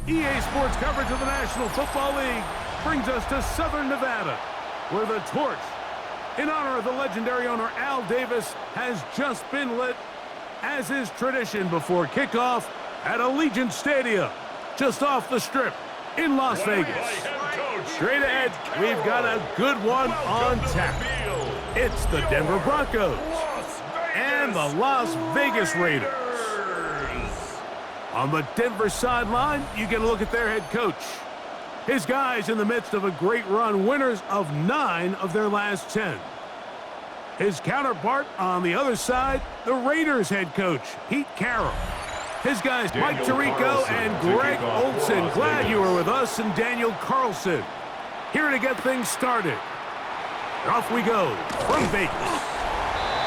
EA Sports coverage of the National Football League brings us to Southern Nevada, where the torch, in honor of the legendary owner Al Davis, has just been lit, as is tradition before kickoff at Allegiant Stadium, just off the Strip in Las Vegas. Straight ahead, we've got a good one on tap. It's the Denver Broncos and the Las Vegas Raiders. On the Denver sideline, you get a look at their head coach. His guys in the midst of a great run, winners of 9 of their last 10. His counterpart on the other side, the Raiders head coach, Pete Carroll. His guys, Mike Tirico and Greg Olson. Glad you were with us, and Daniel Carlson. Here to get things started. Off we go from Vegas.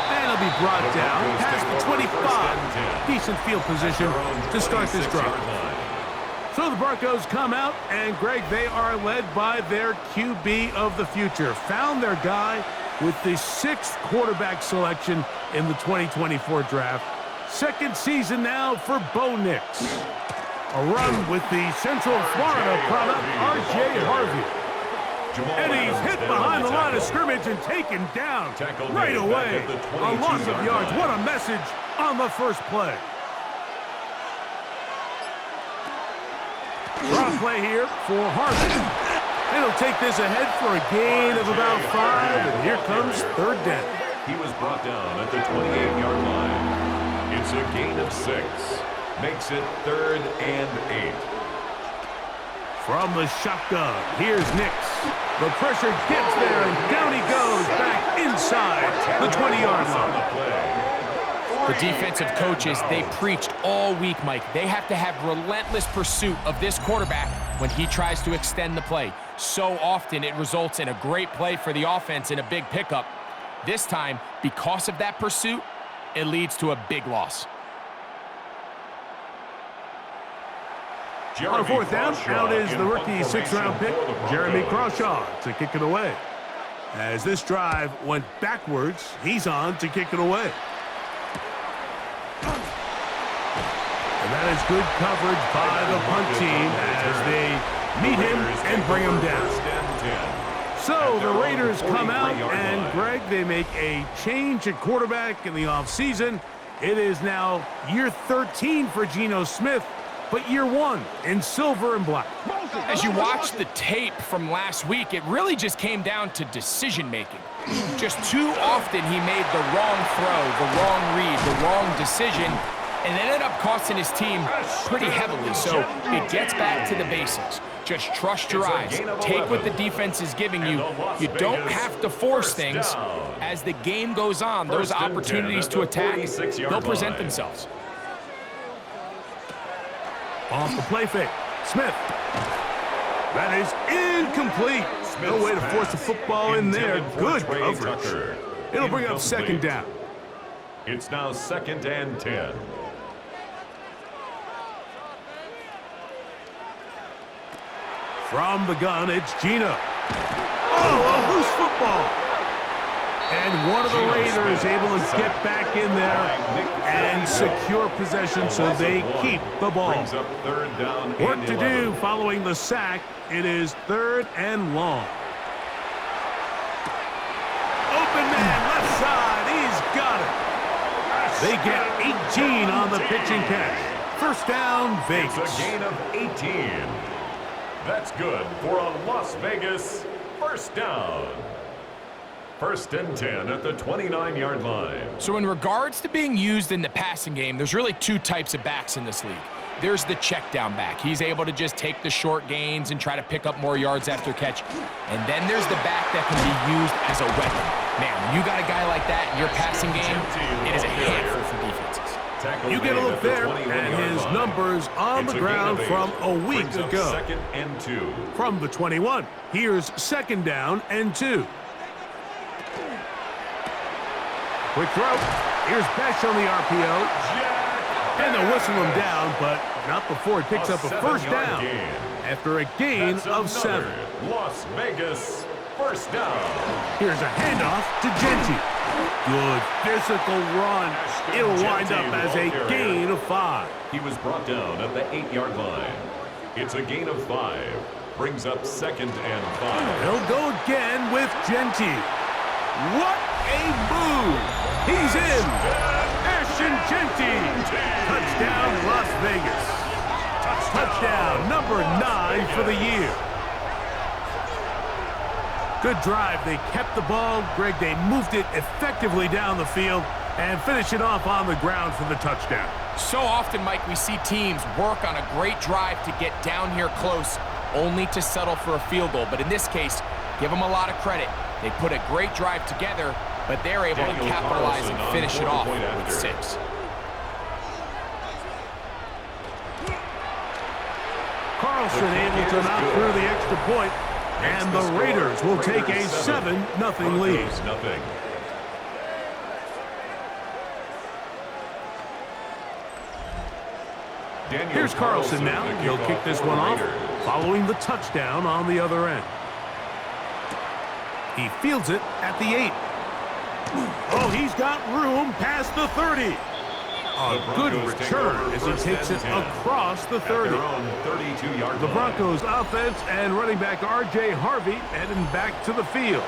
And it'll be brought down past the 25. Decent field position to start this drive. So the Broncos come out, and Greg, they are led by their QB of the future. Found their guy with the 6th quarterback selection in the 2024 draft. Second season now for Bo Nix. A run with the Central Florida product, R.J. Harvey. And he's hit behind the line of scrimmage and taken down right away. A loss of yards. What a message on the first play. Draw play here for Harvey. And he'll take this ahead for a gain of about 5. And here comes third down. He was brought down at the 28-yard line. It's a gain of 6. Makes it 3rd and 8. From the shotgun, here's Nix. The pressure gets there, and down he goes back inside the 20-yard line. The defensive coaches, they preached all week, Mike. They have to have relentless pursuit of this quarterback when he tries to extend the play. So often it results in a great play for the offense and a big pickup. This time, because of that pursuit, it leads to a big loss. On 4th down, out is the rookie 6th-round pick, Jeremy Crawshaw, to kick it away. As this drive went backwards, he's on to kick it away. And that is good coverage by the punt team as they meet him and bring him down. So the Raiders come out, and Greg, they make a change at quarterback in the offseason. It is now year 13 for Geno Smith, but year 1 in silver and black. As you watch the tape from last week, it really just came down to decision-making. Just too often he made the wrong throw, the wrong read, the wrong decision, and it ended up costing his team pretty heavily. So it gets back to the basics. Just trust your eyes. Take what the defense is giving you. You don't have to force things. As the game goes on, those opportunities to attack, they'll present themselves. Off the play fake, Smith. That is incomplete. No way to force the football in there. Good coverage. It'll bring up 2nd down. It's now 2nd and 10. From the gun, it's Geno. Oh, a loose football. And one of the Raiders able to get back in there and secure possession so they keep the ball. Work to do following the sack. It is 3rd and long. Open man, left side. He's got it. They get 18 on the pitch and catch. First down, Vegas. It's a gain of 18. That's good for a Las Vegas first down. 1st and 10 at the 29-yard line. So in regards to being used in the passing game, there's really 2 types of backs in this league. There's the check down back. He's able to just take the short gains and try to pick up more yards after catch. And then there's the back that can be used as a weapon. Man, when you got a guy like that in your passing game, it is a handful for defenses. You get a look there at his numbers on the ground from a week ago. 2nd and 2. From the 21, here's 2nd down and 2. Quick throw. Here's Besh on the RPO. And they'll whistle him down, but not before it picks up a first down after a gain of 7. Las Vegas first down. Here's a handoff to Genty. Good physical run. It'll wind up as a gain of 5. He was brought down at the 8-yard line. It's a gain of 5. Brings up 2nd and 5. He'll go again with Gentile. What a move! He's in! Ashton Gentile! Touchdown, Las Vegas. Touchdown, number 9 for the year. Good drive. They kept the ball. Greg, they moved it effectively down the field and finish it off on the ground for the touchdown. So often, Mike, we see teams work on a great drive to get down here close, only to settle for a field goal. But in this case, give them a lot of credit. They put a great drive together, but they're able to capitalize and finish it off with 6. Carlson able to knock through the extra point, and the Raiders will take a 7-0 lead. Here's Carlson now. He'll kick this one off, following the touchdown on the other end. He fields it at the 8. Oh, he's got room past the 30. A good return as he takes it across the 30. The Broncos offense and running back R.J. Harvey heading back to the field.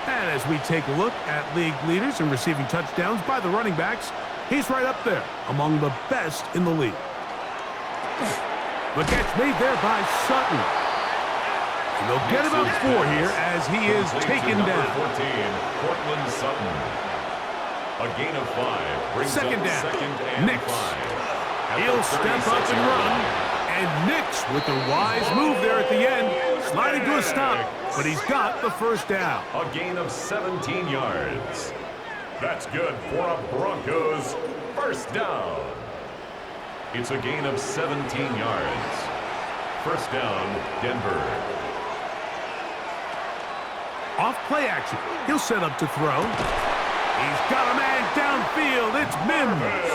And as we take a look at league leaders in receiving touchdowns by the running backs, he's right up there among the best in the league. The catch made there by Sutton. And they'll get about 4 here as he is taken down. 14, Cortland Sutton. A gain of 5. Brings second up down. 2nd and Nix. 5. He'll step up and run. And Nix with the wise move there at the end, sliding to a stop, but he's got the first down. A gain of 17 yards. That's good for a Broncos first down. It's a gain of 17 yards. First down, Denver. Off play action. He'll set up to throw. He's got a man downfield. It's Mims.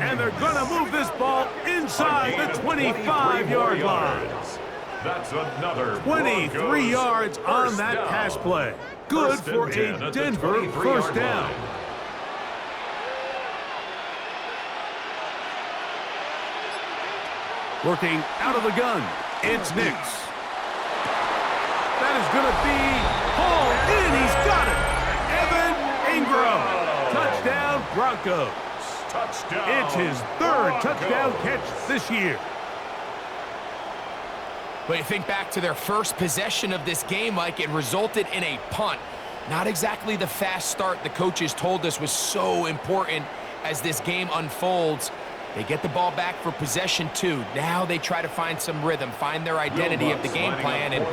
And they're going to move this ball inside the 25-yard line. That's another 23 yards on that pass play. Good for a Denver first down. Working out of the gun, it's Nix. That is going to be hauled in. He's got it. Evan Ingram. Touchdown, Broncos. Touchdown. It's his 3rd touchdown catch this year. But you think back to their first possession of this game, Mike, it resulted in a punt. Not exactly the fast start the coaches told us was so important as this game unfolds. They get the ball back for possession 2. Now they try to find some rhythm, find their identity of the game plan, and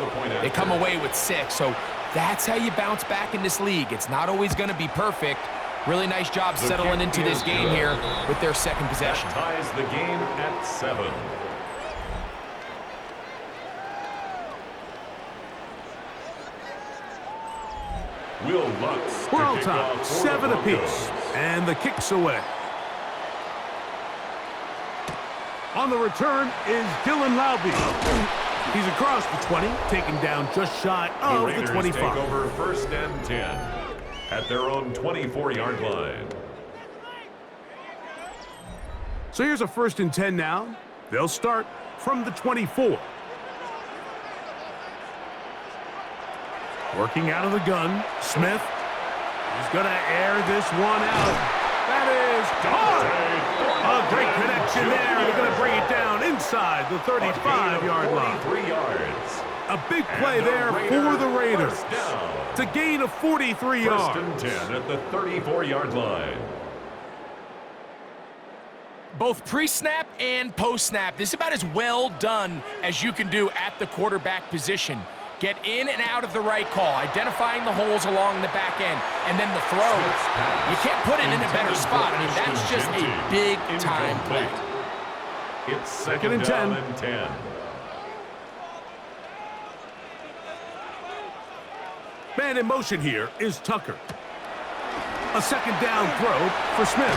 they come away with 6. So that's how you bounce back in this league. It's not always going to be perfect. Really nice job settling into this game here with their 2nd possession. That ties the game at 7. Will Lutz. We're on top, 7 apiece, and the kick's away. On the return is Dylan Laube. He's across the 20, taken down just shy of the 25. Take over 1st and 10 at their own 24-yard line. So here's a 1st and 10 now. They'll start from the 24. Working out of the gun, Smith. He's going to air this one out. That is hard. A great connection there. They're going to bring it down inside the 35-yard line. 3 yards. A big play there for the Raiders. It's a gain of 43 yards. 1st and 10 at the 34-yard line. Both pre-snap and post-snap, this is about as well done as you can do at the quarterback position. Get in and out of the right call, identifying the holes along the back end, and then the throw. You can't put it in a better spot. I mean, that's just a big-time play. It's 2nd and 10. Man in motion here is Tucker. A 2nd down throw for Smith.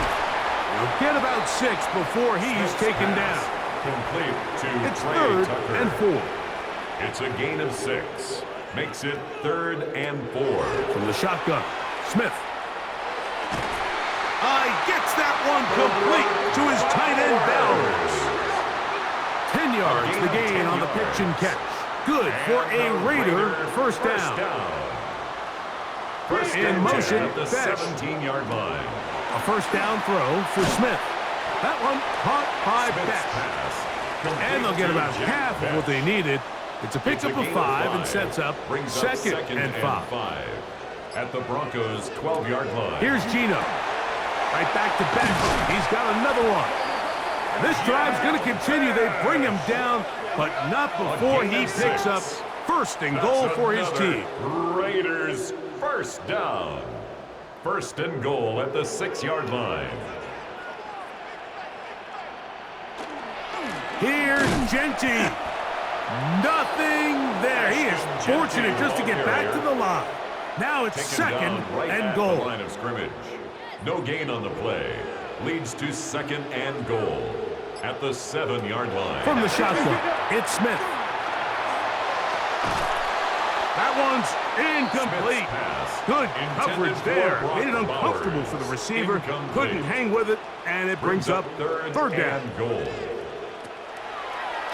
He'll get about 6 before he's taken down. Complete to It's Trey 3rd Tucker. and 4. It's a gain of 6. Makes it 3rd and 4. From the shotgun, Smith. He gets that one complete to his tight end Bowers. 10 yards the gain on the pitch and catch. Good for a Raider first down. First In and motion, 10 at the Besh. 17-yard line. A first down throw for Smith. That one caught by Smith's Beck. pass. And they'll get about Complete to half of Beck. what they needed. It's a It's pickup a of gain 5 and sets up Brings second and 5. at the Broncos' 12-yard line. Here's Gino. Right back to Beck. He's got another one. And this drive's going to continue. They bring him down, but not before he picks up first and goal for his team. Raiders first down. First and goal at the 6-yard line. Here's Genty. Nothing there. He is fortunate just to get back to the line. Now it's Taken second down right and at goal. the line of scrimmage. No gain on the play. Leads to second and goal at the 7-yard line. From the shotgun, it's Smith. That one's incomplete. Good coverage there. Made it uncomfortable for the receiver. Couldn't hang with it, and it brings up third down. and goal.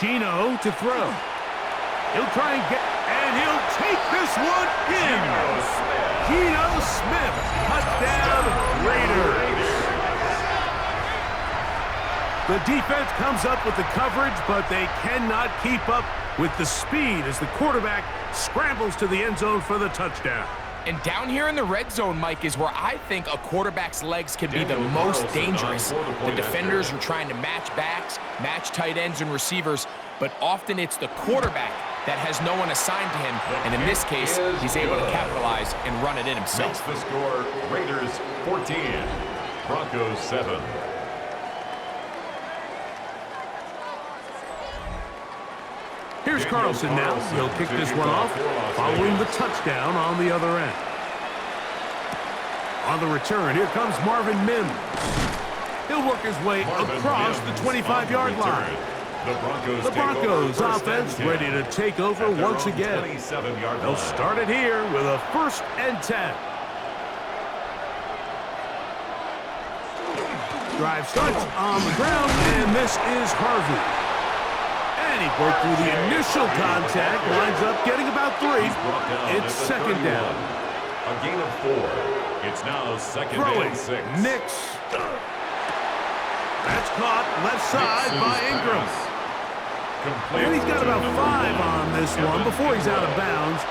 Gino to throw. He'll try and he'll take this one in. Gino Smith, touchdown Raiders. The defense comes up with the coverage, but they cannot keep up with the speed as the quarterback scrambles to the end zone for the touchdown. And down here in the red zone, Mike, is where I think a quarterback's legs can be the most dangerous. The defenders are trying to match backs, match tight ends and receivers, but often it's the quarterback that has no one assigned to him, and in this case, he's able to capitalize and run it in himself. Makes the score Raiders 14, Broncos 7. Here's Carlson now. He'll kick this one off following the touchdown on the other end. On the return, here comes Marvin Mims. He'll work his way across the 25-yard line. The Broncos offense ready to take over once again. They'll start it here with a 1st and 10. Drive starts on the ground, and this is Harvey. And he broke through the initial contact, winds up getting about 3. It's second down. A gain of 4. It's now second Throwing, and 6. Nix. That's caught left side by Ingram. And he's got about 5 on this one before he's out of bounds.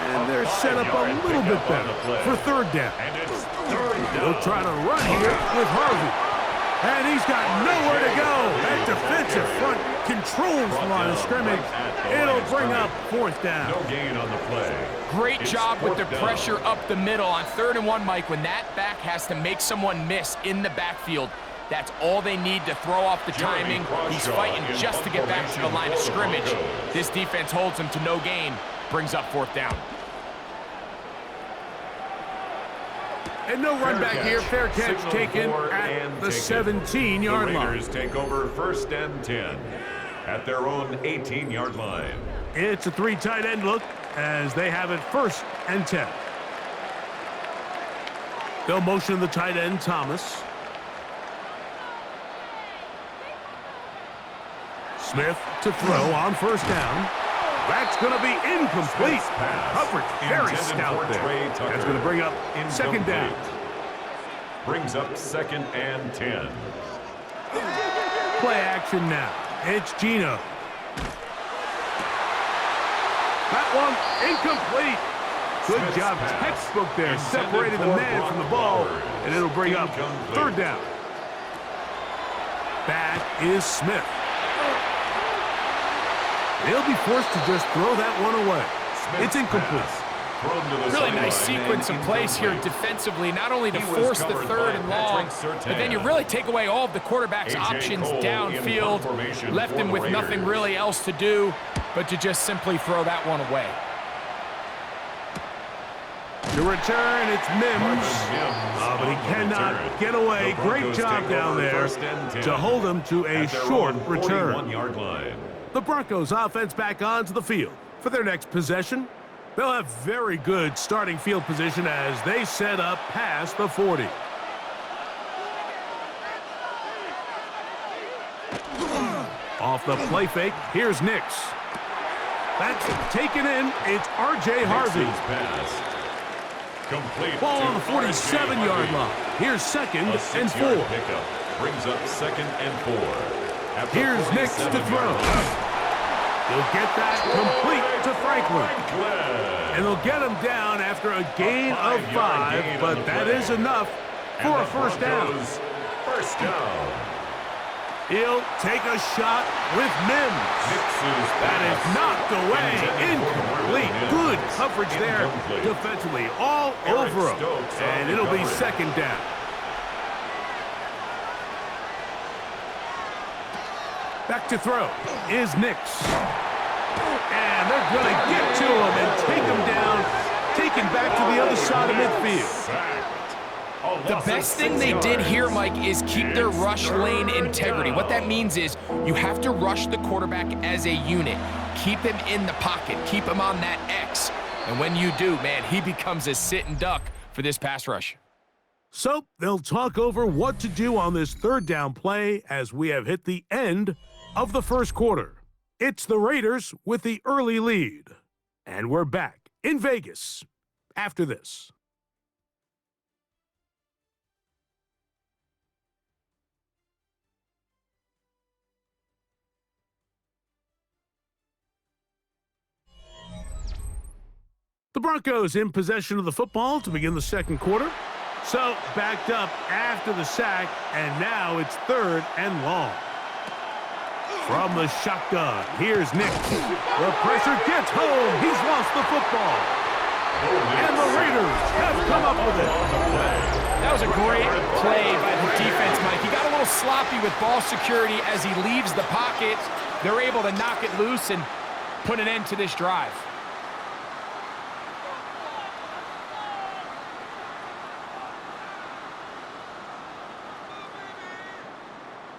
And they're set up a little bit better for third down. They'll try to run here with Harvey. And he's got nowhere to go. That defensive front controls the line of scrimmage. It'll bring up 4th down. No gain on the play. Great job with the pressure up the middle on 3rd and 1, Mike. When that back has to make someone miss in the backfield, that's all they need to throw off the timing. He's fighting just to get back to the line of scrimmage. This defense holds him to no gain, brings up 4th down. And no run back here. Fair catch taken at the 17-yard line. The Raiders take over 1st and 10 at their own 18-yard line. It's a 3 tight end look as they have it 1st and 10. They'll motion the tight end, Thomas. Smith to throw on 1st down. That's going to be incomplete. Coverage very stout there. That's going to bring up 2nd down. Brings up 2nd and 10. Play action now. It's Gino. That one incomplete. Good job. Textbook there. Separated the man from the ball, and it'll bring up 3rd down. Back is Smith. He'll be forced to just throw that one away. It's incomplete. Really nice sequence of plays here defensively, not only to force the 3rd and long, but then you really take away all of the quarterback's options downfield, left him with nothing really else to do but to just simply throw that one away. The return, it's Mims. Oh, but he cannot get away. Great job down there to hold him to a short return. 41-yard line. The Broncos offense back onto the field for their next possession. They'll have very good starting field position as they set up past the 40. Off the play fake, here's Nix. That's taken in. It's R.J. Harvey. Complete. Ball on the 47-yard line. Here's second and 4. Pickup brings up second and 4. Here's Nix to throw. He'll get that complete to Franklin. And they'll get him down after a gain of 5, but that is enough for a first down. First down. He'll take a shot with Mims. That is knocked away. Incomplete. Good coverage there defensively. All over him. And it'll be second down. Back to throw is Nix. And they're going to get to him and take him down. Taken back to the other side of midfield. The best thing they did here, Mike, is keep their rush lane integrity. What that means is you have to rush the quarterback as a unit. Keep him in the pocket. Keep him on that X. And when you do, man, he becomes a sit and duck for this pass rush. So they'll talk over what to do on this third down play as we have hit the end of the first quarter. It's the Raiders with the early lead. And we're back in Vegas after this. The Broncos in possession of the football to begin the second quarter. So backed up after the sack, and now it's third and long. From the shotgun, here's Nick. The pressure gets home. He's lost the football. And the Raiders have come up with it. That was a great play by the defense, Mike. He got a little sloppy with ball security as he leaves the pocket. They're able to knock it loose and put an end to this drive.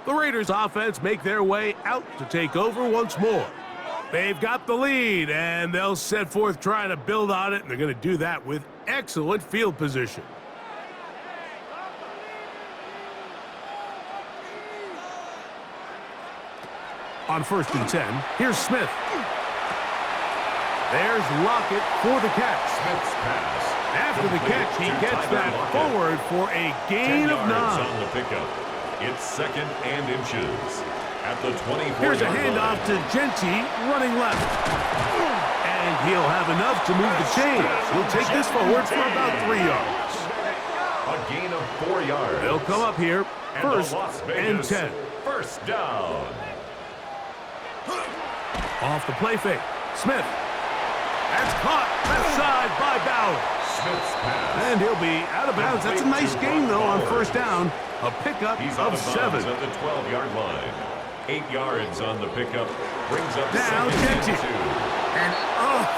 The Raiders offense make their way out to take over once more. They've got the lead, and they'll set forth trying to build on it, and they're going to do that with excellent field position. On 1st and 10, here's Smith. There's Lockett for the catch. Smith's pass. After the catch, he gets that forward for a gain of 9. On the pickup. It's second and inches at the 24-yard Here's a handoff to Genty running left. And he'll have enough to move the chains. He'll take this forward for about 3 yards. A gain of 4 yards. They'll come up here, first and 10. First down. Off the play fake. Smith. That's caught left side by Bauer. Smith's pass. And he'll be out of bounds. That's a nice gain, though, on first down. A pickup of 7. At the 12-yard line. 8 yards on the pickup. Brings up Now second and 2. And,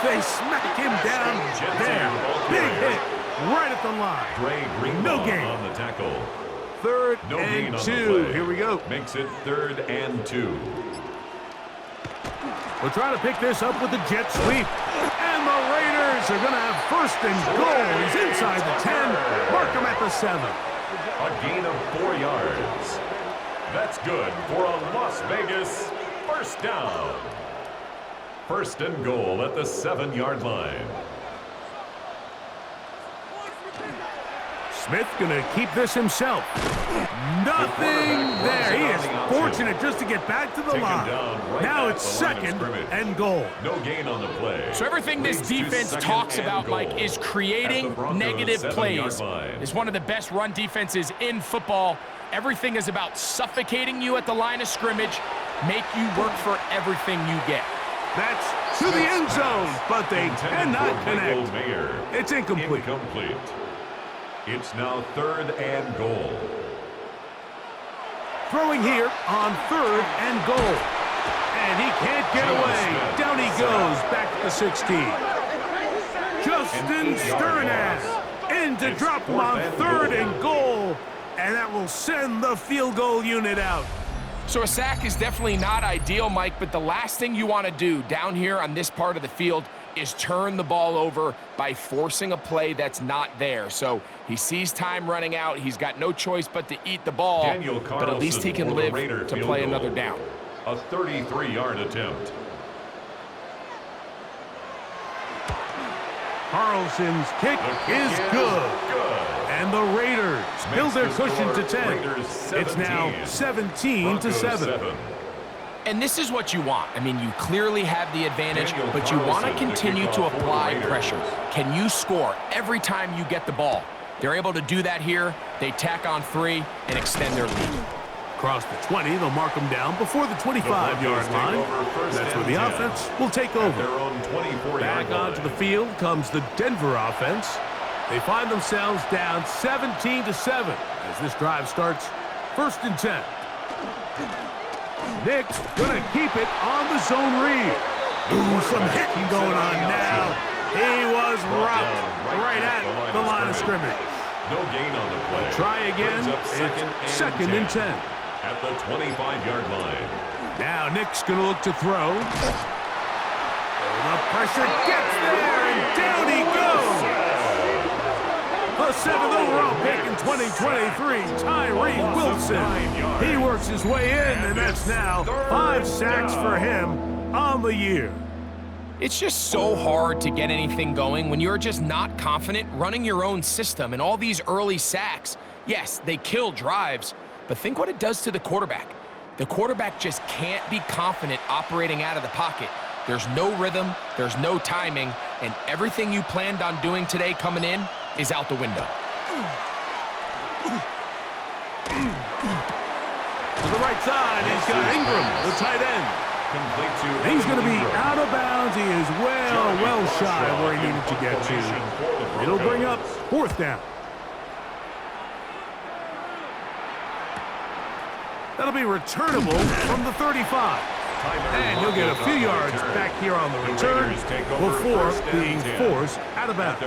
they smack him down there. Big hit right at the line. No gain. On the tackle. Third No and gain on 2. the play. Here we go. Makes it 3rd and 2. We'll try to pick this up with the jet sweep. And the Raiders are going to have first and goal. He's inside the 10. Mark him at the 7. A gain of 4 yards. That's good for a Las Vegas first down. First and goal at the 7-yard line. Smith going to keep this himself. Nothing there. He is fortunate just to get back to the line. Now it's second and goal. No gain on the play. So everything this defense talks about, Mike, is creating negative plays. It's one of the best run defenses in football. Everything is about suffocating you at the line of scrimmage, make you work for everything you get. That's to the end zone, but they cannot connect. It's incomplete. It's now 3rd and goal. Throwing here on 3rd and goal. And he can't get away. Down he goes, back to the 16. Justin Sternass in to drop him on 3rd and goal. And that will send the field goal unit out. So a sack is definitely not ideal, Mike, but the last thing you want to do down here on this part of the field is turn the ball over by forcing a play that's not there. So he sees time running out. He's got no choice but to eat the ball, but at least he can live to play another down. A 33-yard attempt. Carlson's kick is good. And the Raiders build their cushion to 10. It's now 17-7. And this is what you want. I mean, you clearly have the advantage, but you want to continue to apply pressure. Can you score every time you get the ball? They're able to do that here. They tack on 3 and extend their lead. Across the 20, they'll mark them down before the 25-yard line. That's where the offense will take over. Back onto the field comes the Denver offense. They find themselves down 17-7 as this drive starts 1st and 10. Nick's gonna keep it on the zone read. Ooh, some hitting going on now. He was rocked right at the line of scrimmage. No gain on the play. Try again. It's 2nd and 10. At the 25-yard line. Now Nick's gonna look to throw. The pressure gets there, and down he goes. The 7th overall pick in 2023, Tyree Wilson. He works his way in, and that's now 5 sacks for him on the year. It's just so hard to get anything going when you're just not confident running your own system, and all these early sacks. Yes, they kill drives, but think what it does to the quarterback. The quarterback just can't be confident operating out of the pocket. There's no rhythm, there's no timing, and everything you planned on doing today coming in is out the window. To the right side, he's got Ingram, the tight end. He's going to be out of bounds. He is well shy of where he needed to get to. It'll bring up 4th down. That'll be returnable from the 35. And he'll get a few yards back here on the return before being forced out of bounds.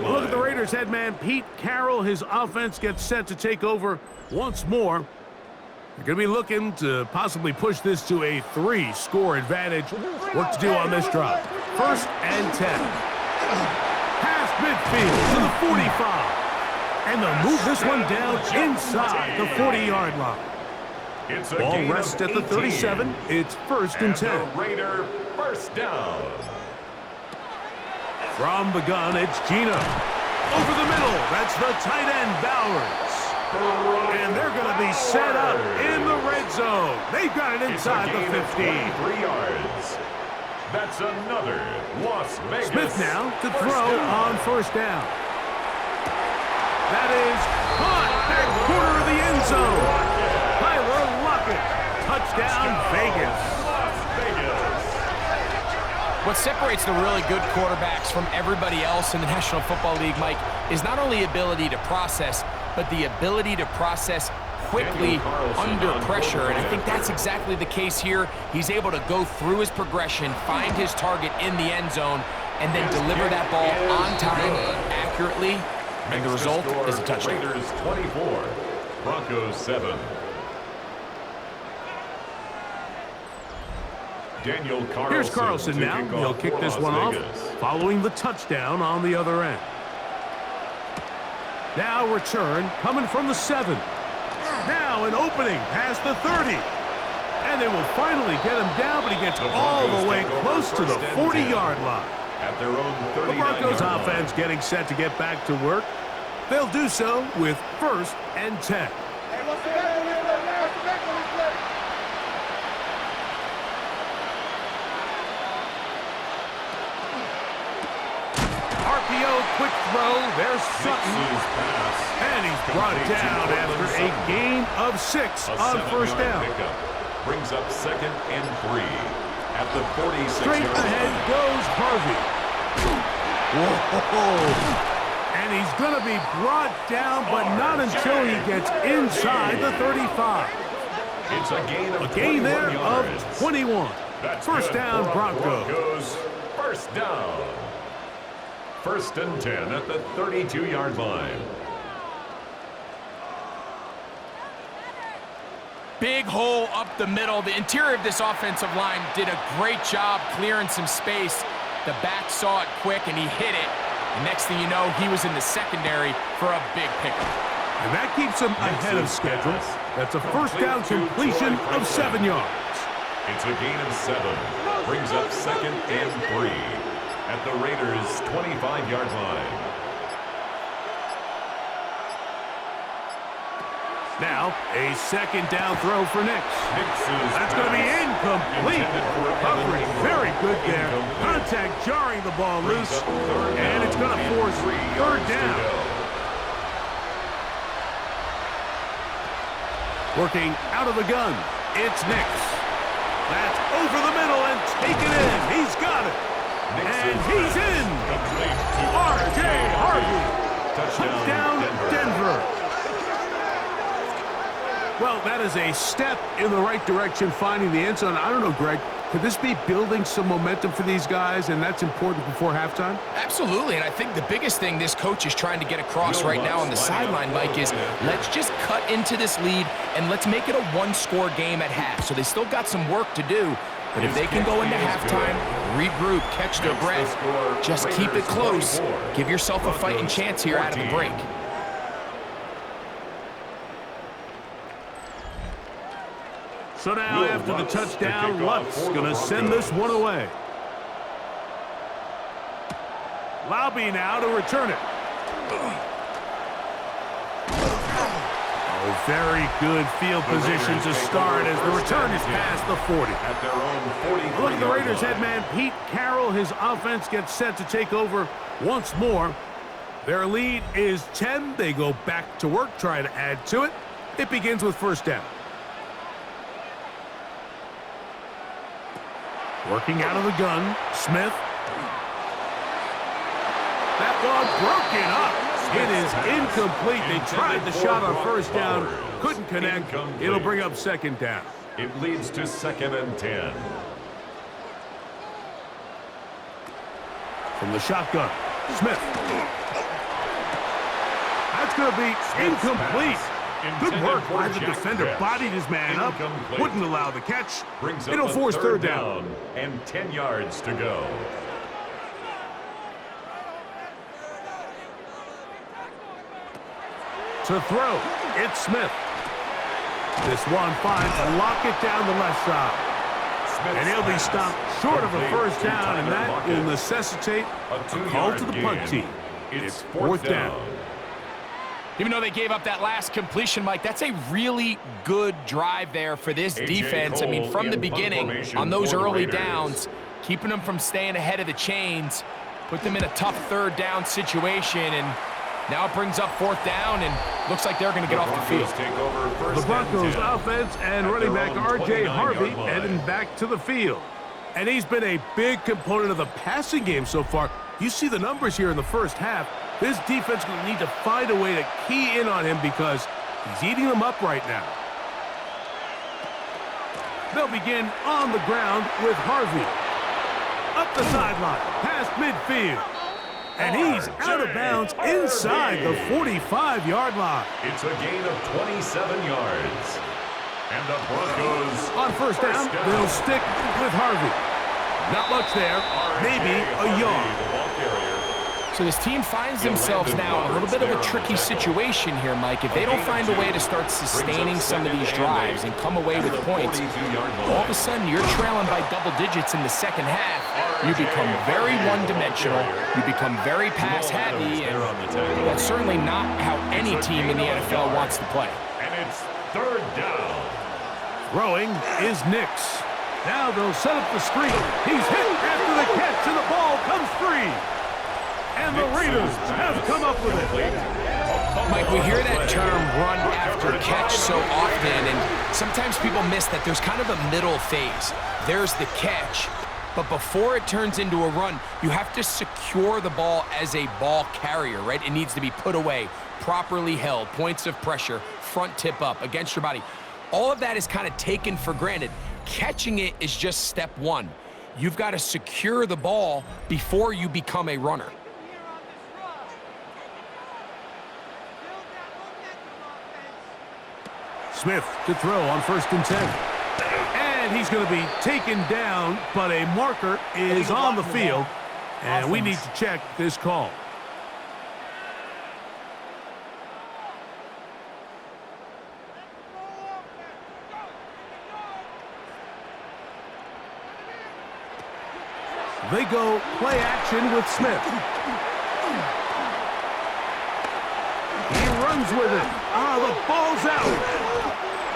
Look at the Raiders head man, Pete Carroll. His offense gets set to take over once more. They're going to be looking to possibly push this to a 3-score advantage. What to do on this drive? 1st and 10. Past midfield to the 45. And they'll move this one down inside the 40-yard line. Ball rests at the 37. It's 1st and 10. The Raider first down. From the gun, it's Gino. Over the middle, that's the tight end, Bowers. And they're going to be set up in the red zone. They've got it inside the 15. 23 yards. That's another Las Vegas. Smith now to throw on 1st down. That is caught back corner of the end zone. Tyler Lockett. Touchdown, Vegas. What separates the really good quarterbacks from everybody else in the National Football League, Mike, is not only ability to process, but the ability to process quickly under pressure. And I think that's exactly the case here. He's able to go through his progression, find his target in the end zone, and then deliver that ball on time, accurately, and the result is a touchdown. Raiders 24, Broncos 7. Here's Carlson now. He'll kick this one off, following the touchdown on the other end. Now return coming from the 7. Now an opening past the 30. And they will finally get him down, but he gets all the way close to the 40-yard line. At their own 39. The Broncos offense getting set to get back to work. They'll do so with 1st and 10. Quick throw, there's Sutton, and he's brought down after a gain of 6 on 1st down. Brings up 2nd and 3 at the 46. Straight ahead goes Harvey. Whoa! And he's going to be brought down, but not until he gets inside the 35. It's a gain there of 21. That's 1st down, Broncos. 1st down. 1st and 10 at the 32-yard line. Big hole up the middle. The interior of this offensive line did a great job clearing some space. The back saw it quick, and he hit it. And next thing you know, he was in the secondary for a big pickup. And that keeps him ahead of schedule. That's a first down completion of 7 yards. It's a gain of 7. Brings up 2nd and 3 at the Raiders' 25-yard line. Now, a second down throw for Nix. That's going to be incomplete. Coverage very good there. Contact jarring the ball loose, and it's going to force 3rd down. Working out of the gun, it's Nix. That's over the middle and taken in. He's got it. And he's in. R.J. Harvey. Touchdown, Denver. Well, that is a step in the right direction, finding the end zone. I don't know, Greg, could this be building some momentum for these guys, and that's important before halftime? Absolutely, and I think the biggest thing this coach is trying to get across right now on the sideline, Mike, is let's just cut into this lead, and let's make it a one-score game at half. So they still got some work to do, but if they can go into halftime, regroup, catch their breath, just keep it close, give yourself a fighting chance here out of the break. So now, after the touchdown, Luck's going to send this one away. Laube now to return it. Oh, very good field position to start as the return is past the 40. Look at the Raiders head man, Pete Carroll. His offense gets set to take over once more. Their lead is 10. They go back to work, try to add to it. It begins with 1st down. Working out of the gun, Smith. That ball broken up. It is incomplete. They tried the shot on 1st down, couldn't connect. It'll bring up 2nd down. It leads to 2nd and 10. From the shotgun, Smith. That's going to be incomplete. Good work by the defender. Bodied his man up. Wouldn't allow the catch. It'll force 3rd down. And 10 yards to go. To throw, it's Smith. This one finds Lockett down the left side. And he'll be stopped short of a 1st down, and that will necessitate a call to the punt team. It's 4th down. Even though they gave up that last completion, Mike, that's a really good drive there for this defense. I mean, from the beginning, on those early downs, keeping them from staying ahead of the chains, put them in a tough 3rd down situation, and now it brings up 4th down, and looks like they're going to get off the field. The Broncos offense and running back R.J. Harvey heading back to the field. And he's been a big component of the passing game so far. You see the numbers here in the 1st half. This defense will need to find a way to key in on him because he's eating them up right now. They'll begin on the ground with Harvey. Up the sideline, past midfield. And he's out of bounds inside the 45-yard line. It's a gain of 27 yards. And the Broncos on 1st down, they'll stick with Harvey. Not much there, maybe a yard. So this team finds themselves now in a little bit of a tricky situation here, Mike. If they don't find a way to start sustaining some of these drives and come away with points, all of a sudden you're trailing by double digits in the 2nd half. You become very one-dimensional. You become very pass-heavy, and that's certainly not how any team in the NFL wants to play. And it's 3rd down. Throwing is Nix. Now they'll set up the screen. He's hit after the catch, and the ball comes free. And the Raiders have come up with it. Mike, we hear that term run after catch so often, and sometimes people miss that there's kind of a middle phase. There's the catch, but before it turns into a run, you have to secure the ball as a ball carrier, right? It needs to be put away, properly held, points of pressure, front tip up against your body. All of that is kind of taken for granted. Catching it is just step one. You've got to secure the ball before you become a runner. Smith to throw on 1st and 10. And he's going to be taken down, but a marker is on the field, and we need to check this call. They go play action with Smith. He runs with it. The ball's out.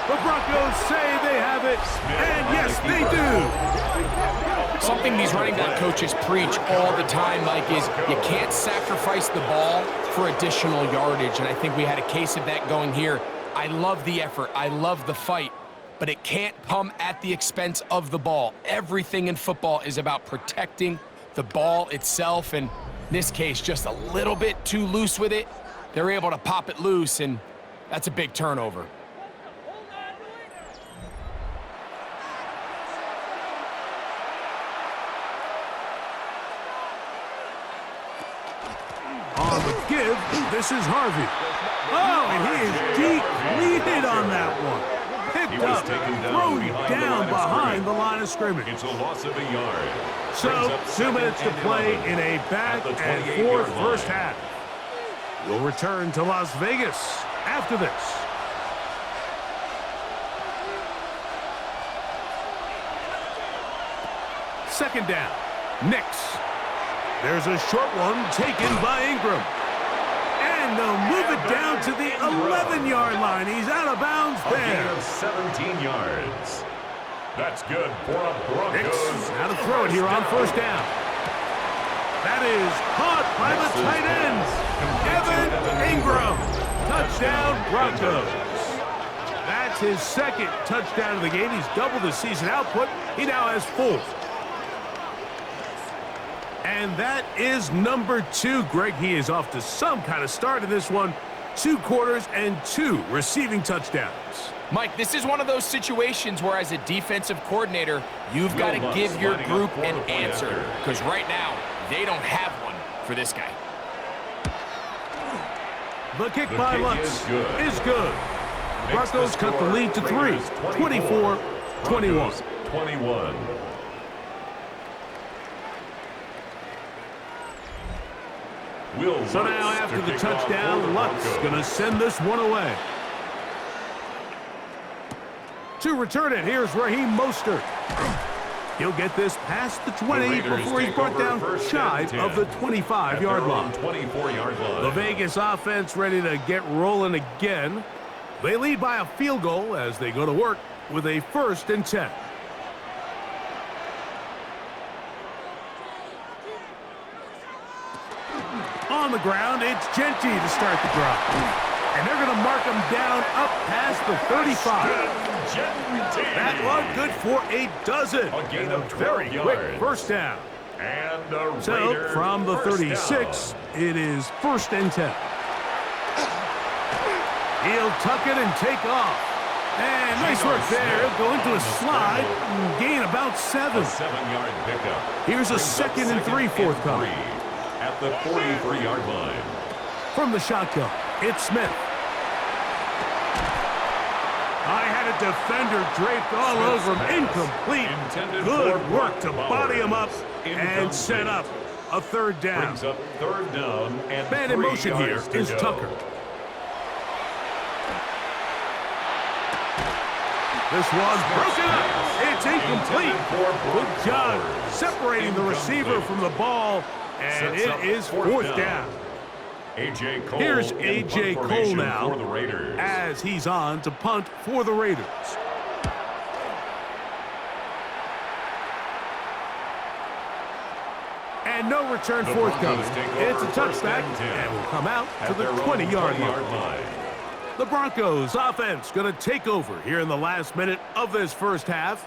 The Broncos say they have it, and yes, they do. Something these running back coaches preach all the time, Mike, is you can't sacrifice the ball for additional yardage, and I think we had a case of that going here. I love the effort. I love the fight, but it can't come at the expense of the ball. Everything in football is about protecting the ball itself, and in this case, just a little bit too loose with it. They're able to pop it loose, and that's a big turnover. On the give, this is Harvey. Oh, and he is depleted on that one. Picked up, thrown down behind the line of scrimmage. It's a loss of a yard. So, 2 minutes to play in a back and forth first half. We'll return to Las Vegas after this. Second down, Nix. There's a short one taken by Ingram. And they'll move it down to the 11-yard line. He's out of bounds there. A gain of 17 yards. That's good for a Broncos. Now to throw it here on first down. That is caught by the tight end, Evan Ingram. Touchdown, Broncos. That's his second touchdown of the game. He's doubled his season output. He now has 4. And that is number 2. Greg, he is off to some kind of start in this one. 2 quarters and 2 receiving touchdowns. Mike, this is one of those situations where as a defensive coordinator, you've got to give your group an answer. Because right now, they don't have one for this guy. The kick by Lutz is good. Broncos cut the lead to 3, 24-21. 21. So now after the touchdown, Lutz going to send this one away. To return it, here's Raheem Mostert. He'll get this past the 20 before he's brought down shy of the 25-yard line. 24-yard line. The Vegas offense ready to get rolling again. They lead by a field goal as they go to work with a 1st and 10. On the ground, it's Genty to start the drive. And they're going to mark him down up past the 35. That one good for a dozen. A gain of 12 very quick yards. first down. And the So Raiders from the first 36, down. it is 1st and 10. He'll tuck it and take off. And nice work there. He'll go into a slide and gain about 7. A 7-yard pickup. Here's a Brings up 2nd and 3 forthcoming. At the 43-yard line. From the shotgun, it's Smith. I had a defender draped all over him. Incomplete. Good work to body him up and set up a 3rd down. Brings up 3rd down and Man in 3 motion here yards to is go. Tucker. This one's broken up. It's incomplete. Good job separating the receiver from the ball, and it is 4th down. A.J. Cole. Here's in A.J. punt Cole formation now for the Raiders. as he's on to punt for the Raiders. And no return The forthcoming. Broncos take It's a over 1st touchback and 10 and will come out to at the their own 20-yard 20-yard line. line. The Broncos offense going to take over here in the last minute of this first half.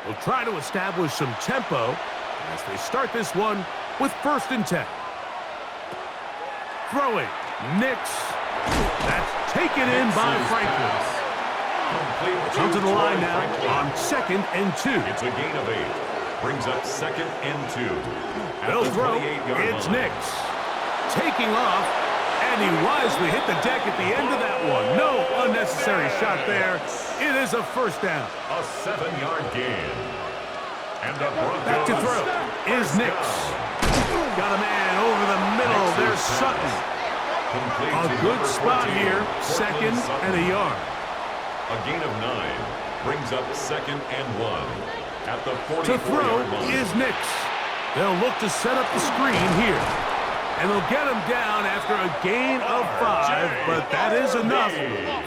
They'll try to establish some tempo as they start this one with 1st and 10. Throwing, Nix. That's taken in by Franklin. Come to the line now on 2nd and 2. It's a gain of 8. Brings up 2nd and 2. At They'll the throw. 28-yard It's line. Nix. Taking off, and he wisely hit the deck at the end of that one. No unnecessary shot there. It is a 1st down. A 7-yard gain. And the Broncos Back to throw is Nix. Got a man over the middle. There's Sutton. A good spot here. 2nd and a yard. A gain of 9 brings up 2nd and 1 at the 44-yard To throw line. is Nix. They'll look to set up the screen here. And they'll get him down after a gain of 5, but that is enough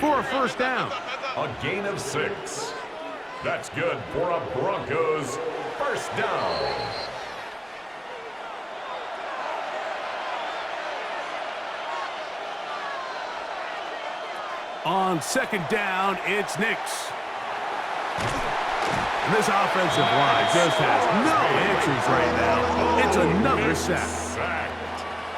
for a first down. A gain of 6. That's good for a Broncos first down. On second down, it's Nix. And this offensive line just has no answers right now. It's another sack. Sacked.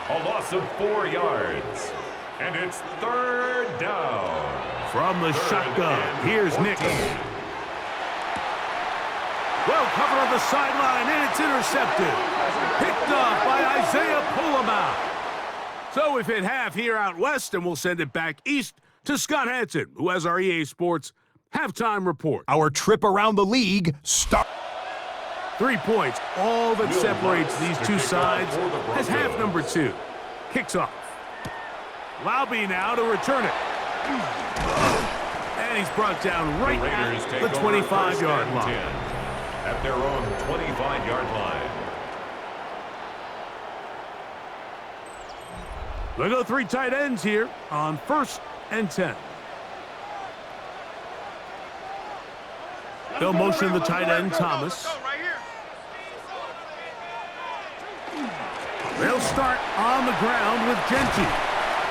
A loss of 4 yards. And it's third down. From the shotgun, here's Nix. Well covered on the sideline, and it's intercepted. Picked off by Isaiah Pullama. So we've hit half here out west, and we'll send it back east to Scott Hansen, who has our EA Sports halftime report. Our trip around the league starts. 3 points, all that separates these two sides, as half number 2 kicks off. Lowby now to return it. And he's brought down right at the 25-yard line. At their own 25-yard line. We'll go 3 tight ends here on 1st and 10. They'll motion the tight end, Thomas. They'll start on the ground with Genty.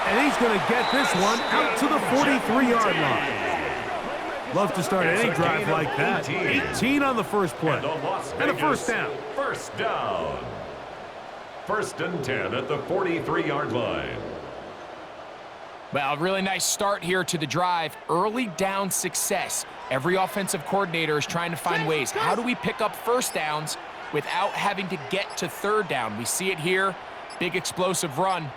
And he's going to get this one out to the 43-yard line. Love to start any drive like that. 18 on the first play. And a first down. First down. 1st and 10 at the 43-yard line. Well, really nice start here to the drive. Early down success. Every offensive coordinator is trying to find ways. How do we pick up first downs without having to get to third down? We see it here. Big explosive run.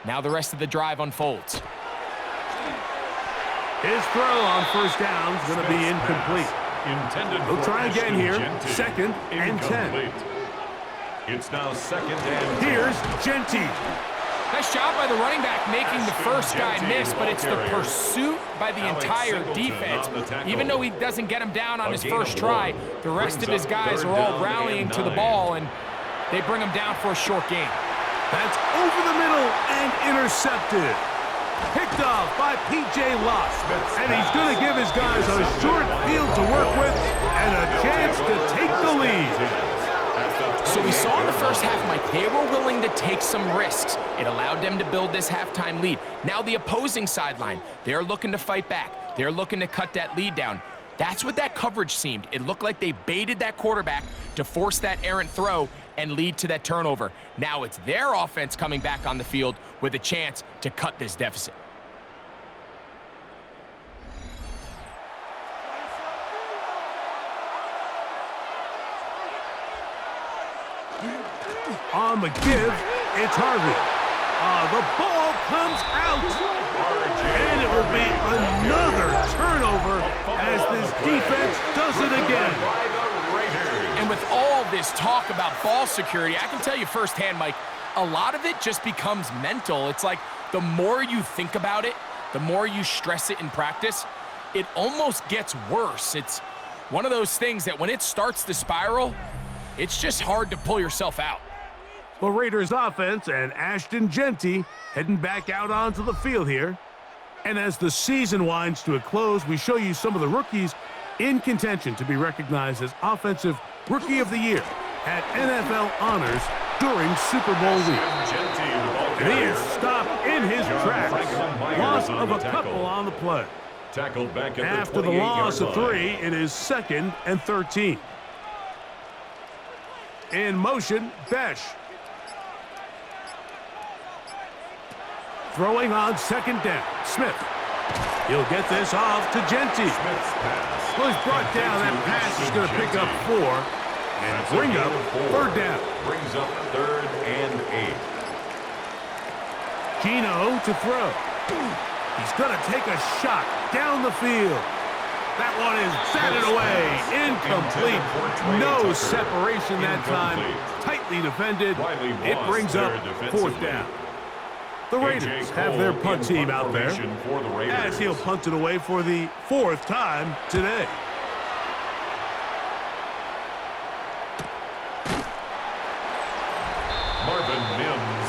Now the rest of the drive unfolds. His throw on first down is going to be incomplete. We'll try again here. 2nd and 10. It's now 2nd and 10. Here's Genty. Nice job by the running back making the first guy miss, but it's the pursuit by the entire defense. Even though he doesn't get him down on his first try, the rest of his guys are all rallying to the ball, and they bring him down for a short gain. That's over the middle and intercepted. Picked off by P.J. Lott. And he's going to give his guys a short field to work with and a chance to take the lead. So we saw in the first half, Mike, they were willing to take some risks. It allowed them to build this halftime lead. Now the opposing sideline, they're looking to fight back. They're looking to cut that lead down. That's what that coverage seemed. It looked like they baited that quarterback to force that errant throw and lead to that turnover. Now it's their offense coming back on the field with a chance to cut this deficit. On the give, it's Harvey. The ball comes out. And it will be another turnover as this defense does it again. And with all this talk about ball security, I can tell you firsthand, Mike, a lot of it just becomes mental. It's like the more you think about it, the more you stress it in practice, it almost gets worse. It's one of those things that when it starts to spiral, it's just hard to pull yourself out. The Raiders offense and Ashton Genty heading back out onto the field here. And as the season winds to a close, we show you some of the rookies in contention to be recognized as Offensive Rookie of the Year at NFL Honors during Super Bowl week. And he is stopped in his tracks. Loss of a couple on the play. Tackled back at After the loss of 3, it is 2nd and 13. In motion, Besh. Throwing on 2nd down, Smith. He'll get this off to Genty. Well, he's brought down. That pass is going to pick up 4 and bring up 3rd down. Brings up 3rd and 8. Gino to throw. He's going to take a shot down the field. That one is batted away. Incomplete. No separation that time. Tightly defended. It brings up 4th down. The Raiders have their punt team out there as he'll punt it away for the 4th time today.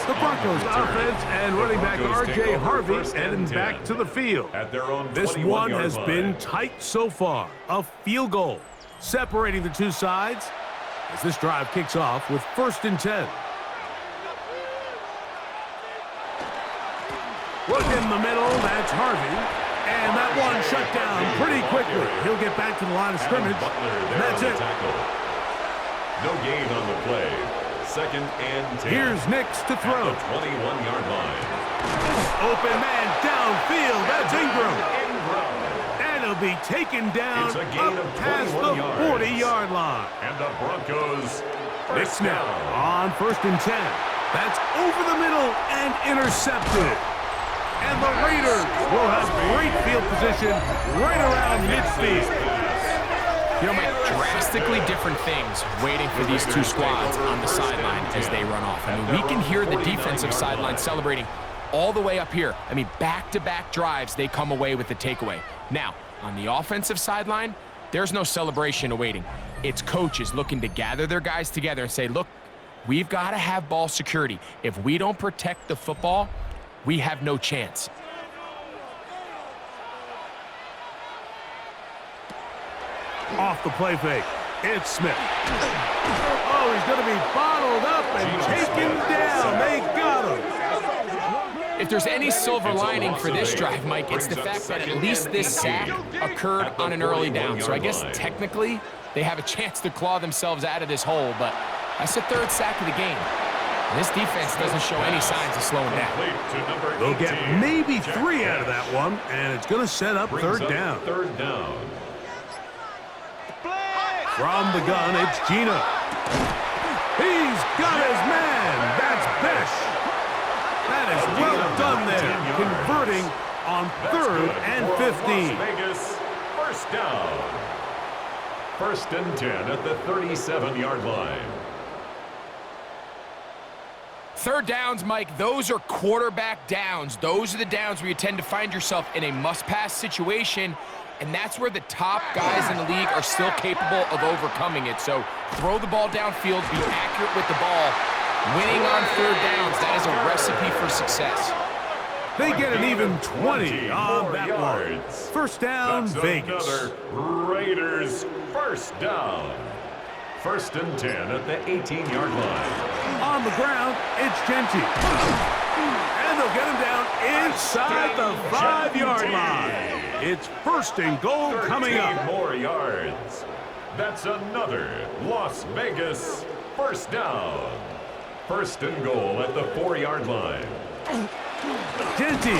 The Broncos offense and running back R.J. Harvey heading back to the field. At their own This one has line. been tight so far. A field goal separating the two sides as this drive kicks off with 1st and 10. Look in the middle, that's Harvey. And that one shut down pretty quickly. He'll get back to the line of scrimmage. And that's it. No gain on the play. 2nd and 10. Here's Nix to throw. At the 21-yard line. Open man downfield. That's Ingram. And he'll be taken down It's a gain up of past the 40-yard line. And the Broncos Nix first now down. on 1st and 10. That's over the middle and intercepted. And the Raiders will have great field position right around midfield. You know, Mike, drastically different things waiting for these two squads on the sideline as they run off. I mean, we can hear the defensive sideline celebrating all the way up here. I mean, back-to-back drives, they come away with the takeaway. Now, on the offensive sideline, there's no celebration awaiting. It's coaches looking to gather their guys together and say, look, we've got to have ball security. If we don't protect the football, we have no chance. Off the play fake, it's Smith. Oh, he's going to be bottled up and taken down. They got him. If there's any silver lining for this drive, Mike, it's the fact that at least this sack occurred on an early down. So I guess technically they have a chance to claw themselves out of this hole, but that's the 3rd sack of the game. And this defense doesn't show any signs of slowing down. They'll get maybe 3 out of that one, and it's going to set up 3rd down. 3rd down. From the gun, it's Gina. He's got his man. That's Besh. That is well done there, converting on 3rd and 15. Las Vegas, 1st down. 1st and 10 at the 37-yard line. 3rd downs, Mike, those are quarterback downs. Those are the downs where you tend to find yourself in a must-pass situation, and that's where the top guys in the league are still capable of overcoming it. So throw the ball downfield, be accurate with the ball. Winning on 3rd downs, that is a recipe for success. They get an even 20 on that one. 1st down, That's Vegas. Another Raiders 1st down. 1st and 10 at the 18-yard line. On the ground, it's Genty. And they'll get him down inside the 5-yard line. It's 1st and goal coming up. 13 more yards. That's another Las Vegas 1st down. 1st and goal at the 4-yard line. Genty.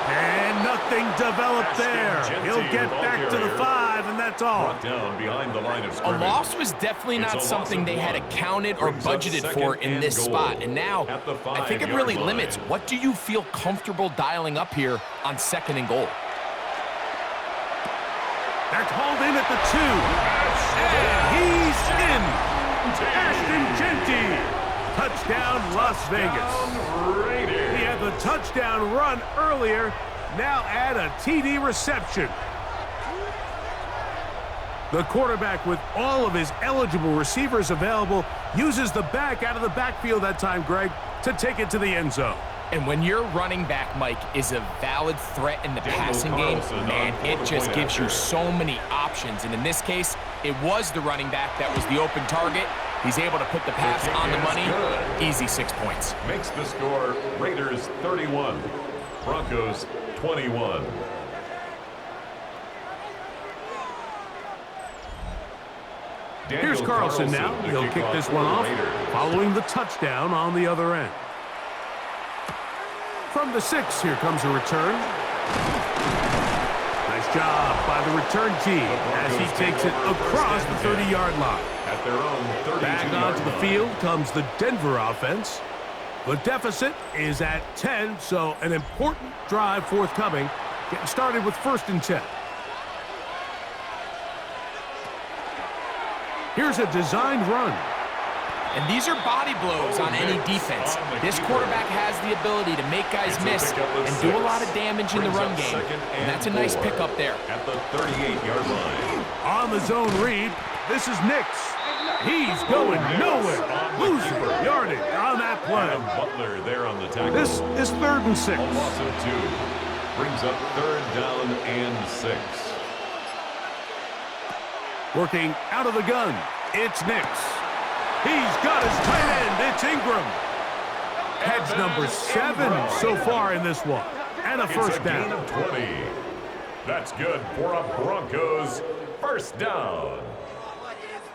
And nothing developed there. He'll get back to the 5, and that's all. Brought down behind the line of A scrimmage. loss was definitely not something they had accounted or budgeted for in this spot. And now, I think it really limits what do you feel comfortable dialing up here on 2nd and goal. That's hauled in at the 2. And he's in. Ashton Genty. Touchdown, Las Vegas. He had the touchdown run earlier. Now add a TD reception. The quarterback, with all of his eligible receivers available, uses the back out of the backfield that time, Greg, to take it to the end zone. And when your running back, Mike, is a valid threat in the passing game, man, it just gives you so many options. And in this case, it was the running back that was the open target. He's able to put the pass on the money. Easy 6 points. Makes the score Raiders 31, Broncos 21. Here's Carlson now. He'll kick this one off, following the touchdown on the other end. From the 6, here comes a return. Nice job by the return team as he takes it across the 30-yard line. At their own 32-yard Back onto the line. field comes the Denver offense. The deficit is at 10, so an important drive forthcoming. Getting started with 1st and 10. Here's a designed run. And these are body blows on any defense. This quarterback has the ability to make guys miss and do a lot of damage in the run game. And that's a nice pickup there. At the 38-yard line. On the zone read, this is Nix. He's going nowhere. Losing yardage on that play. Adam Butler there on the tackle. This is 3rd and 6. A loss of 2. Brings up 3rd down and 6. Working out of the gun, it's Nix. He's got his tight end, it's Ingram. Catch number 7 so far in this one. And a first down. Gain of 20. That's good for a Broncos first down.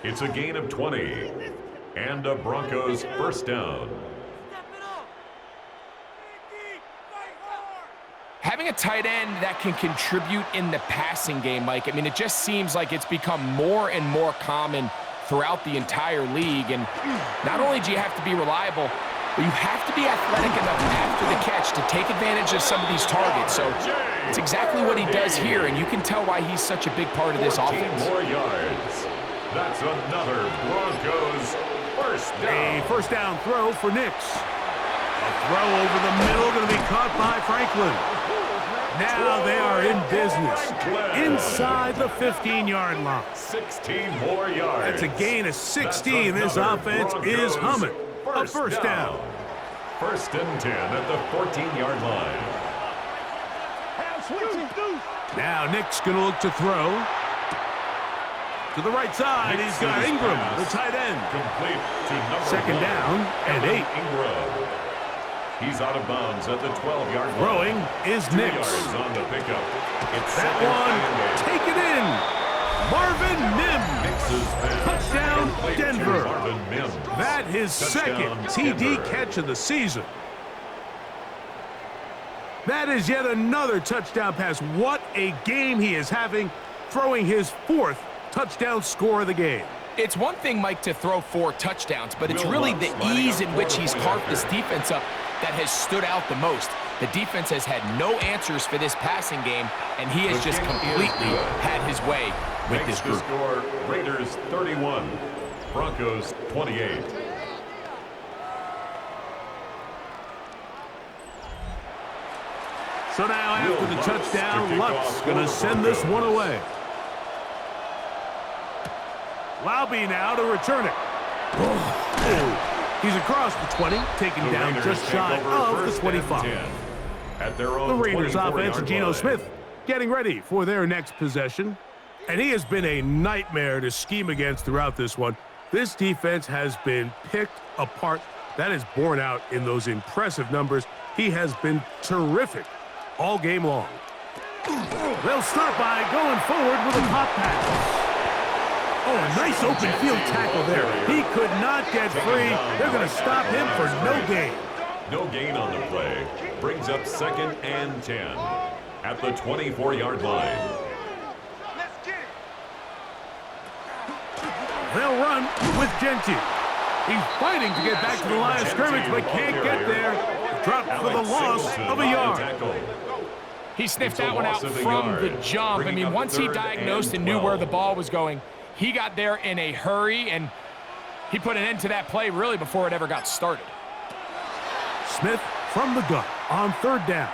It's a gain of 20. And a Broncos first down. Having a tight end that can contribute in the passing game, Mike, I mean, it just seems like it's become more and more common throughout the entire league. And not only do you have to be reliable, but you have to be athletic enough after the catch to take advantage of some of these targets. So it's exactly what he does here, and you can tell why he's such a big part of this 14 offense. more yards. That's another Broncos first down. A first down throw for Nix. A throw over the middle, going to be caught by Franklin. Now they are in business inside the 15-yard line. 16 more yards. That's a gain of 16. This offense is humming. A first down. 1st and 10 at the 14-yard line. Now Nick's going to look to throw. To the right side, he's got Ingram, the tight end. Complete to number 2nd one, down and 8. Ingram. He's out of bounds at the 12-yard line. Throwing is 2 Nix. yards on the pickup. It's That one, take it in. Marvin Mims. Touchdown, Denver. Marvin Mims. That his Touchdown, 2nd TD Denver. catch of the season. That is yet another touchdown pass. What a game he is having, throwing his 4th touchdown score of the game. It's one thing, Mike, to throw 4 touchdowns, but it's really the ease in which he's carved this defense up that has stood out the most. The defense has had no answers for this passing game, and he has just completely had his way with this group. Score, Raiders 31, Broncos 28. So now after the touchdown, Luck's going to send this one away. Lauby now to return it. Oh. He's across the 20, taken down just shy of the 25. At their own The Raiders offense and Geno line. Smith getting ready for their next possession. And he has been a nightmare to scheme against throughout this one. This defense has been picked apart. That is borne out in those impressive numbers. He has been terrific all game long. They'll start by going forward with a pop pass. Oh, a nice open field tackle there. He could not get free. They're going to stop him for no gain. No gain on the play. Brings up 2nd and 10 at the 24-yard line. They'll run with Genty. He's fighting to get back to the line of scrimmage, but can't get there. Dropped for the loss of a yard. He sniffed that one out from the jump. I mean, once he diagnosed and knew where the ball was going, he got there in a hurry, and he put an end to that play really before it ever got started. Smith from the gun on 3rd down.